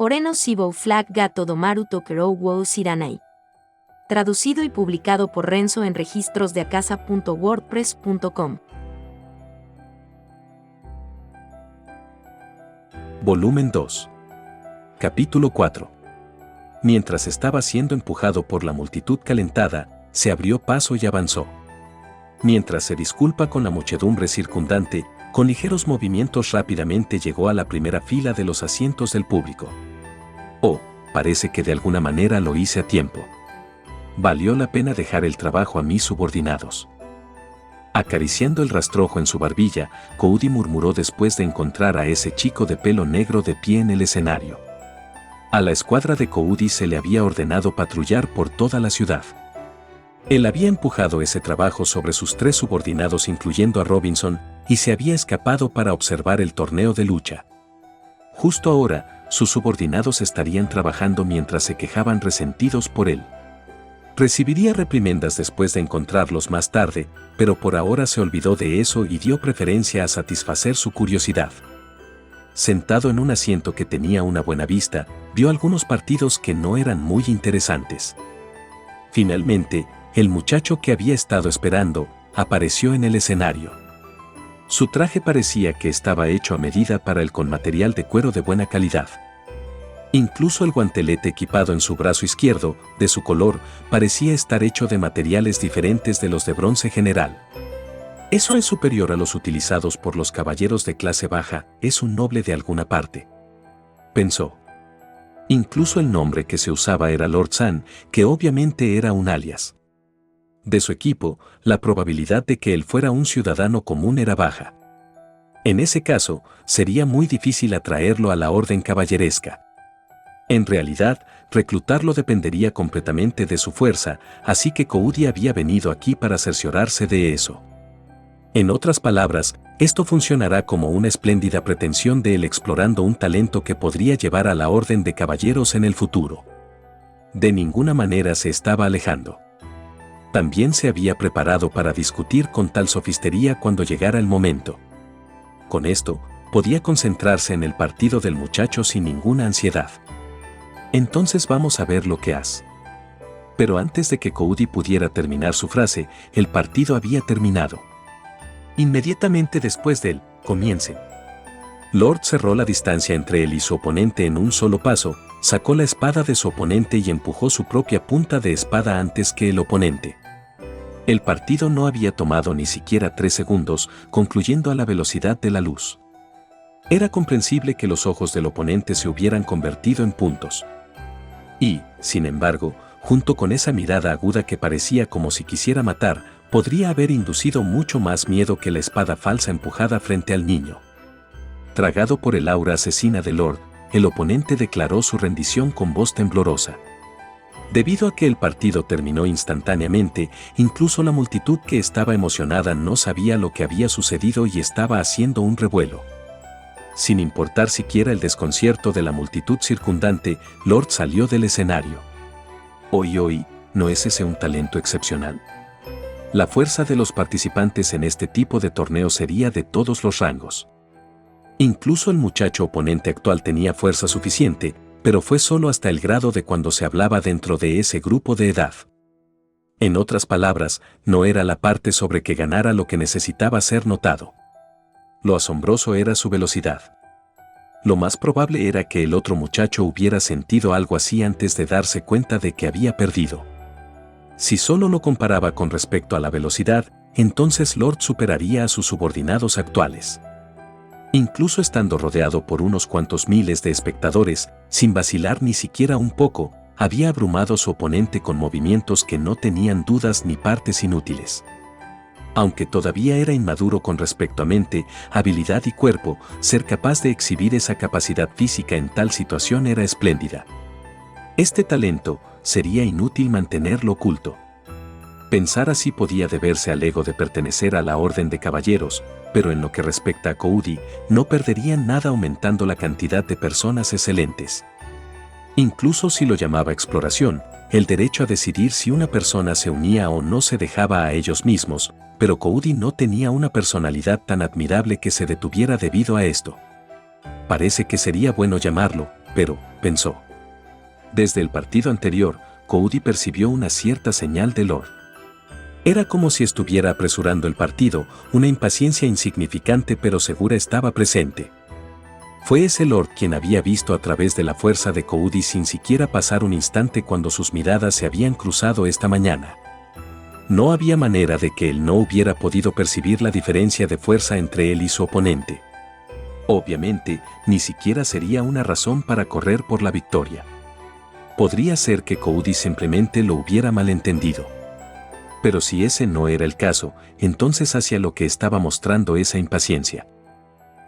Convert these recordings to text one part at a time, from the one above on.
Oreno Sibo Flag Gato Domaru Tokerou Wou Siranai. Traducido y publicado por Renzo en registrosdeacasa.wordpress.com. Volumen 2. Capítulo 4. Mientras estaba siendo empujado por la multitud calentada, se abrió paso y avanzó. Mientras se disculpa con la muchedumbre circundante, con ligeros movimientos rápidamente llegó a la primera fila de los asientos del público. Oh, parece que de alguna manera lo hice a tiempo. Valió la pena dejar el trabajo a mis subordinados. Acariciando el rastrojo en su barbilla, Coudi murmuró después de encontrar a ese chico de pelo negro de pie en el escenario. A la escuadra de Coudi se le había ordenado patrullar por toda la ciudad. Él había empujado ese trabajo sobre sus 3 subordinados incluyendo a Robinson, y se había escapado para observar el torneo de lucha. Justo ahora, sus subordinados estarían trabajando mientras se quejaban resentidos por él. Recibiría reprimendas después de encontrarlos más tarde, pero por ahora se olvidó de eso y dio preferencia a satisfacer su curiosidad. Sentado en un asiento que tenía una buena vista, vio algunos partidos que no eran muy interesantes. Finalmente, el muchacho que había estado esperando apareció en el escenario. Su traje parecía que estaba hecho a medida para él con material de cuero de buena calidad. Incluso el guantelete equipado en su brazo izquierdo, de su color, parecía estar hecho de materiales diferentes de los de bronce general. Eso es superior a los utilizados por los caballeros de clase baja, es un noble de alguna parte. Pensó. Incluso el nombre que se usaba era Lord San, que obviamente era un alias. De su equipo, la probabilidad de que él fuera un ciudadano común era baja. En ese caso, sería muy difícil atraerlo a la orden caballeresca. En realidad, reclutarlo dependería completamente de su fuerza, así que Coudi había venido aquí para cerciorarse de eso. En otras palabras, esto funcionará como una espléndida pretensión de él explorando un talento que podría llevar a la orden de caballeros en el futuro. De ninguna manera se estaba alejando. También se había preparado para discutir con tal sofistería cuando llegara el momento. Con esto, podía concentrarse en el partido del muchacho sin ninguna ansiedad. Entonces vamos a ver lo que has. Pero antes de que Coudi pudiera terminar su frase, el partido había terminado. Inmediatamente después de él, comiencen. Lord cerró la distancia entre él y su oponente en un solo paso, sacó la espada de su oponente y empujó su propia punta de espada antes que el oponente. El partido no había tomado ni siquiera 3 segundos, concluyendo a la velocidad de la luz. Era comprensible que los ojos del oponente se hubieran convertido en puntos. Y, sin embargo, junto con esa mirada aguda que parecía como si quisiera matar, podría haber inducido mucho más miedo que la espada falsa empujada frente al niño. Tragado por el aura asesina de Lord, el oponente declaró su rendición con voz temblorosa. Debido a que el partido terminó instantáneamente, incluso la multitud que estaba emocionada no sabía lo que había sucedido y estaba haciendo un revuelo. Sin importar siquiera el desconcierto de la multitud circundante, Lord salió del escenario. Hoy, ¿no es ese un talento excepcional? La fuerza de los participantes en este tipo de torneo sería de todos los rangos. Incluso el muchacho oponente actual tenía fuerza suficiente, pero fue solo hasta el grado de cuando se hablaba dentro de ese grupo de edad. En otras palabras, no era la parte sobre que ganara lo que necesitaba ser notado. Lo asombroso era su velocidad. Lo más probable era que el otro muchacho hubiera sentido algo así antes de darse cuenta de que había perdido. Si solo lo comparaba con respecto a la velocidad, entonces Lord superaría a sus subordinados actuales. Incluso estando rodeado por unos cuantos miles de espectadores, sin vacilar ni siquiera un poco, había abrumado a su oponente con movimientos que no tenían dudas ni partes inútiles. Aunque todavía era inmaduro con respecto a mente, habilidad y cuerpo, ser capaz de exhibir esa capacidad física en tal situación era espléndida. Este talento, sería inútil mantenerlo oculto. Pensar así podía deberse al ego de pertenecer a la Orden de Caballeros, pero en lo que respecta a Coudi, no perderían nada aumentando la cantidad de personas excelentes. Incluso si lo llamaba exploración, el derecho a decidir si una persona se unía o no se dejaba a ellos mismos, pero Coudi no tenía una personalidad tan admirable que se detuviera debido a esto. Parece que sería bueno llamarlo, pero, pensó. Desde el partido anterior, Cody percibió una cierta señal de Lord. Era como si estuviera apresurando el partido, una impaciencia insignificante pero segura estaba presente. Fue ese Lord quien había visto a través de la fuerza de Cody sin siquiera pasar un instante cuando sus miradas se habían cruzado esta mañana. No había manera de que él no hubiera podido percibir la diferencia de fuerza entre él y su oponente. Obviamente, ni siquiera sería una razón para correr por la victoria. Podría ser que Cody simplemente lo hubiera malentendido. Pero si ese no era el caso, entonces hacia lo que estaba mostrando esa impaciencia.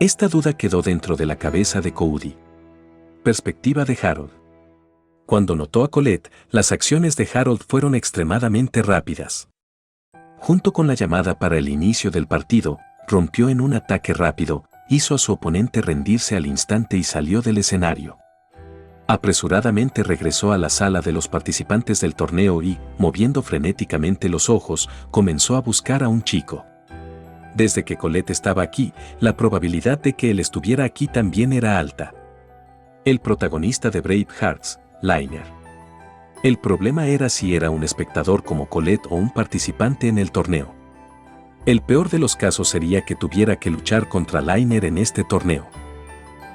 Esta duda quedó dentro de la cabeza de Cody. Perspectiva de Harold. Cuando notó a Colette, las acciones de Harold fueron extremadamente rápidas. Junto con la llamada para el inicio del partido, rompió en un ataque rápido, hizo a su oponente rendirse al instante y salió del escenario. Apresuradamente regresó a la sala de los participantes del torneo y, moviendo frenéticamente los ojos, comenzó a buscar a un chico. Desde que Colette estaba aquí, la probabilidad de que él estuviera aquí también era alta. El protagonista de Brave Hearts, Lainer. El problema era si era un espectador como Colette o un participante en el torneo. El peor de los casos sería que tuviera que luchar contra Lainer en este torneo.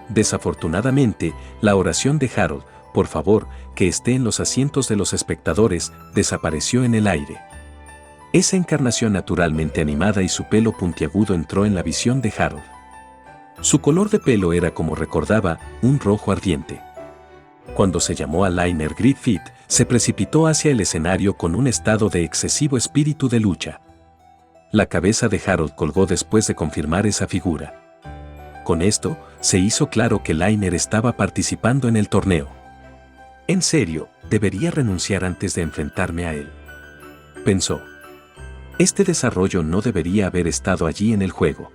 Desafortunadamente, la oración de Harold, por favor, que esté en los asientos de los espectadores, desapareció en el aire. Esa encarnación naturalmente animada y su pelo puntiagudo entró en la visión de Harold. Su color de pelo era, como recordaba, un rojo ardiente. Cuando se llamó a Lainer Griffith, se precipitó hacia el escenario con un estado de excesivo espíritu de lucha. La cabeza de Harold colgó después de confirmar esa figura. Con esto, se hizo claro que Lainer estaba participando en el torneo. En serio, debería renunciar antes de enfrentarme a él, pensó. Este desarrollo no debería haber estado allí en el juego.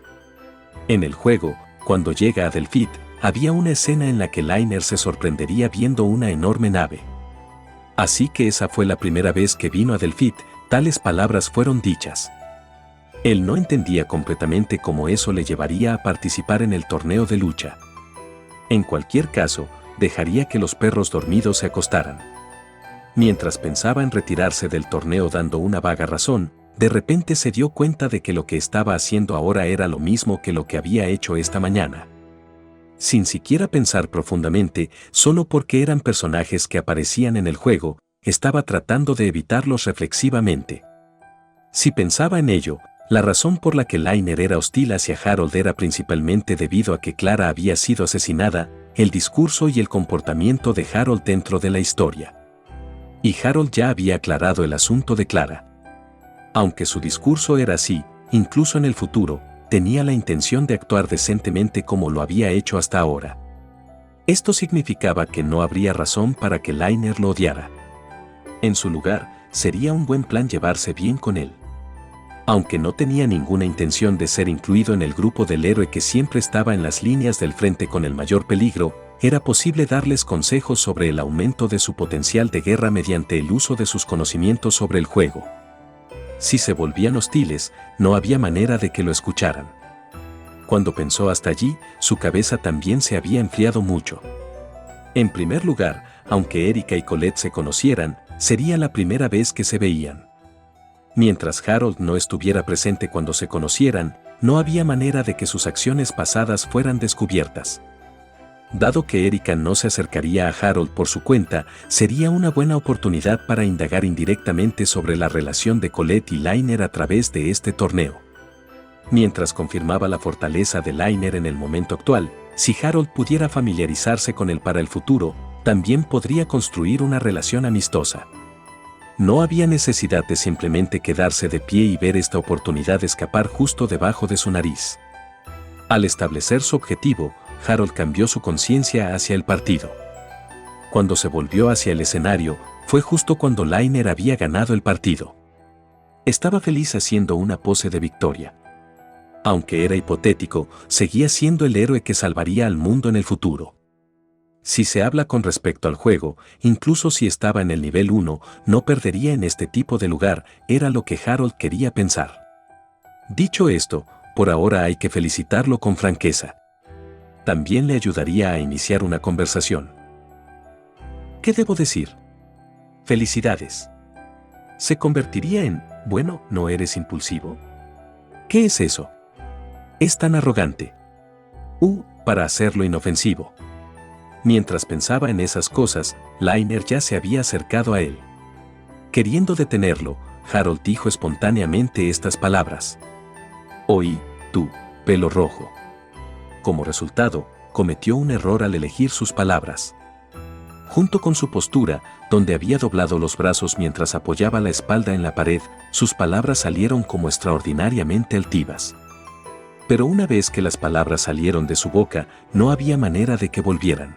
En el juego, cuando llega a Delphit, había una escena en la que Lainer se sorprendería viendo una enorme nave. Así que esa fue la primera vez que vino a Delphit, tales palabras fueron dichas. Él no entendía completamente cómo eso le llevaría a participar en el torneo de lucha. En cualquier caso, dejaría que los perros dormidos se acostaran. Mientras pensaba en retirarse del torneo dando una vaga razón, de repente se dio cuenta de que lo que estaba haciendo ahora era lo mismo que lo que había hecho esta mañana. Sin siquiera pensar profundamente, solo porque eran personajes que aparecían en el juego, estaba tratando de evitarlos reflexivamente. Si pensaba en ello, la razón por la que Lainer era hostil hacia Harold era principalmente debido a que Clara había sido asesinada, el discurso y el comportamiento de Harold dentro de la historia. Y Harold ya había aclarado el asunto de Clara. Aunque su discurso era así, incluso en el futuro, tenía la intención de actuar decentemente como lo había hecho hasta ahora. Esto significaba que no habría razón para que Lainer lo odiara. En su lugar, sería un buen plan llevarse bien con él. Aunque no tenía ninguna intención de ser incluido en el grupo del héroe que siempre estaba en las líneas del frente con el mayor peligro, era posible darles consejos sobre el aumento de su potencial de guerra mediante el uso de sus conocimientos sobre el juego. Si se volvían hostiles, no había manera de que lo escucharan. Cuando pensó hasta allí, su cabeza también se había enfriado mucho. En primer lugar, aunque Erika y Colette se conocieran, sería la primera vez que se veían. Mientras Harold no estuviera presente cuando se conocieran, no había manera de que sus acciones pasadas fueran descubiertas. Dado que Erika no se acercaría a Harold por su cuenta, sería una buena oportunidad para indagar indirectamente sobre la relación de Colette y Lainer a través de este torneo. Mientras confirmaba la fortaleza de Lainer en el momento actual, si Harold pudiera familiarizarse con él para el futuro, también podría construir una relación amistosa. No había necesidad de simplemente quedarse de pie y ver esta oportunidad escapar justo debajo de su nariz. Al establecer su objetivo, Harold cambió su conciencia hacia el partido. Cuando se volvió hacia el escenario, fue justo cuando Lainer había ganado el partido. Estaba feliz haciendo una pose de victoria. Aunque era hipotético, seguía siendo el héroe que salvaría al mundo en el futuro. Si se habla con respecto al juego, incluso si estaba en el nivel 1, no perdería en este tipo de lugar, era lo que Harold quería pensar. Dicho esto, por ahora hay que felicitarlo con franqueza. También le ayudaría a iniciar una conversación. ¿Qué debo decir? Felicidades. ¿Se convertiría en, bueno, no eres impulsivo? ¿Qué es eso? Es tan arrogante. Para hacerlo inofensivo. Mientras pensaba en esas cosas, Liner ya se había acercado a él. Queriendo detenerlo, Harold dijo espontáneamente estas palabras. Oí, tú, pelo rojo. Como resultado, cometió un error al elegir sus palabras. Junto con su postura, donde había doblado los brazos mientras apoyaba la espalda en la pared, sus palabras salieron como extraordinariamente altivas. Pero una vez que las palabras salieron de su boca, no había manera de que volvieran.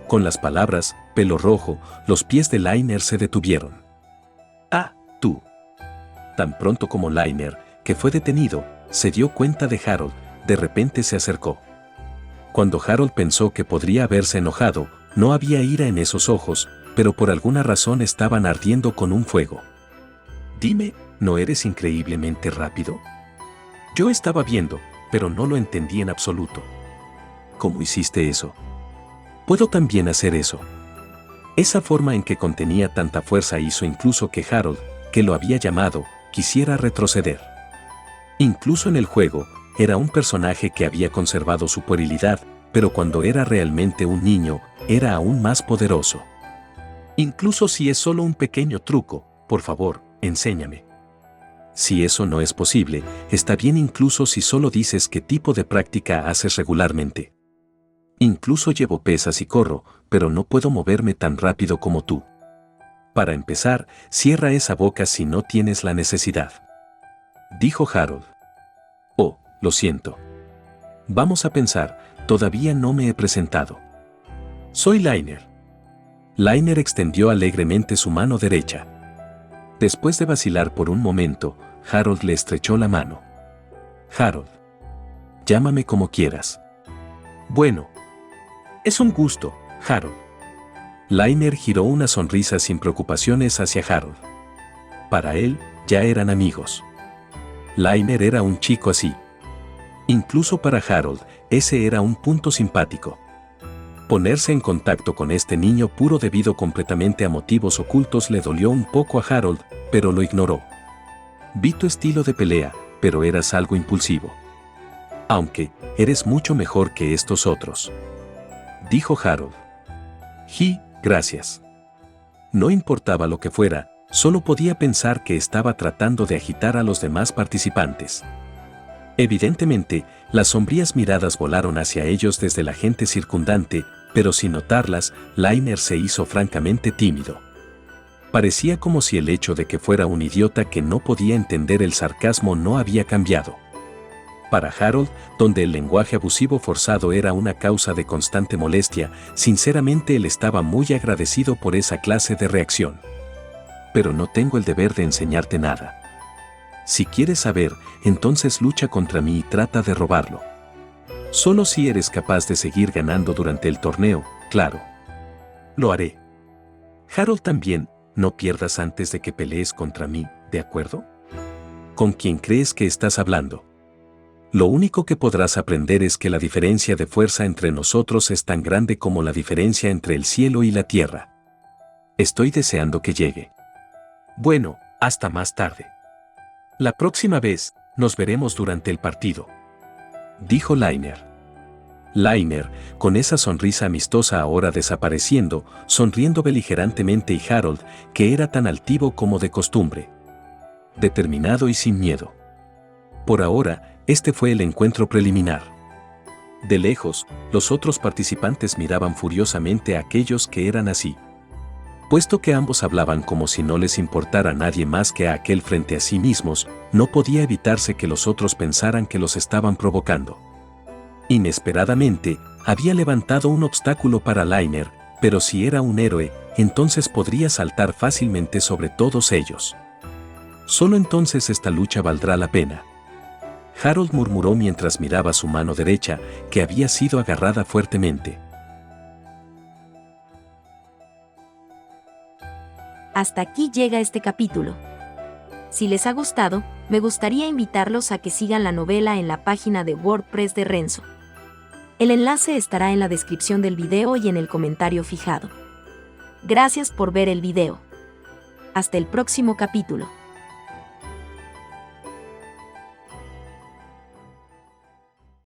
Con las palabras, pelo rojo, los pies de Liner se detuvieron. Tú. Tan pronto como Liner, que fue detenido, se dio cuenta de Harold, de repente se acercó. Cuando Harold pensó que podría haberse enojado, no había ira en esos ojos, pero por alguna razón estaban ardiendo con un fuego. Dime, ¿no eres increíblemente rápido? Yo estaba viendo, pero no lo entendí en absoluto. ¿Cómo hiciste eso? Puedo también hacer eso. Esa forma en que contenía tanta fuerza hizo incluso que Harold, que lo había llamado, quisiera retroceder. Incluso en el juego, era un personaje que había conservado su puerilidad, pero cuando era realmente un niño, era aún más poderoso. Incluso si es solo un pequeño truco, por favor, enséñame. Si eso no es posible, está bien incluso si solo dices qué tipo de práctica haces regularmente. Incluso llevo pesas y corro, pero no puedo moverme tan rápido como tú. Para empezar, cierra esa boca si no tienes la necesidad. Dijo Harold. Oh, lo siento. Vamos a pensar, todavía no me he presentado. Soy Liner. Liner extendió alegremente su mano derecha. Después de vacilar por un momento, Harold le estrechó la mano. Harold. Llámame como quieras. Bueno. Es un gusto, Harold. Liner giró una sonrisa sin preocupaciones hacia Harold. Para él, ya eran amigos. Liner era un chico así. Incluso para Harold, ese era un punto simpático. Ponerse en contacto con este niño puro debido completamente a motivos ocultos le dolió un poco a Harold, pero lo ignoró. Vi tu estilo de pelea, pero eras algo impulsivo. Aunque, eres mucho mejor que estos otros. Dijo Harold. Gracias. No importaba lo que fuera, solo podía pensar que estaba tratando de agitar a los demás participantes. Evidentemente, las sombrías miradas volaron hacia ellos desde la gente circundante, pero sin notarlas, Liner se hizo francamente tímido. Parecía como si el hecho de que fuera un idiota que no podía entender el sarcasmo no había cambiado. Para Harold, donde el lenguaje abusivo forzado era una causa de constante molestia, sinceramente él estaba muy agradecido por esa clase de reacción. Pero no tengo el deber de enseñarte nada. Si quieres saber, entonces lucha contra mí y trata de robarlo. Solo si eres capaz de seguir ganando durante el torneo, claro. Lo haré. Harold también, no pierdas antes de que pelees contra mí, ¿de acuerdo? ¿Con quién crees que estás hablando? Lo único que podrás aprender es que la diferencia de fuerza entre nosotros es tan grande como la diferencia entre el cielo y la tierra. Estoy deseando que llegue. Bueno, hasta más tarde. La próxima vez, nos veremos durante el partido. Dijo Liner. Liner, con esa sonrisa amistosa ahora desapareciendo, sonriendo beligerantemente y Harold, que era tan altivo como de costumbre. Determinado y sin miedo. Por ahora, este fue el encuentro preliminar. De lejos, los otros participantes miraban furiosamente a aquellos que eran así. Puesto que ambos hablaban como si no les importara a nadie más que a aquel frente a sí mismos, no podía evitarse que los otros pensaran que los estaban provocando. Inesperadamente, había levantado un obstáculo para Liner, pero si era un héroe, entonces podría saltar fácilmente sobre todos ellos. Solo entonces esta lucha valdrá la pena. Harold murmuró mientras miraba su mano derecha, que había sido agarrada fuertemente. Hasta aquí llega este capítulo. Si les ha gustado, me gustaría invitarlos a que sigan la novela en la página de WordPress de Renzo. El enlace estará en la descripción del video y en el comentario fijado. Gracias por ver el video. Hasta el próximo capítulo.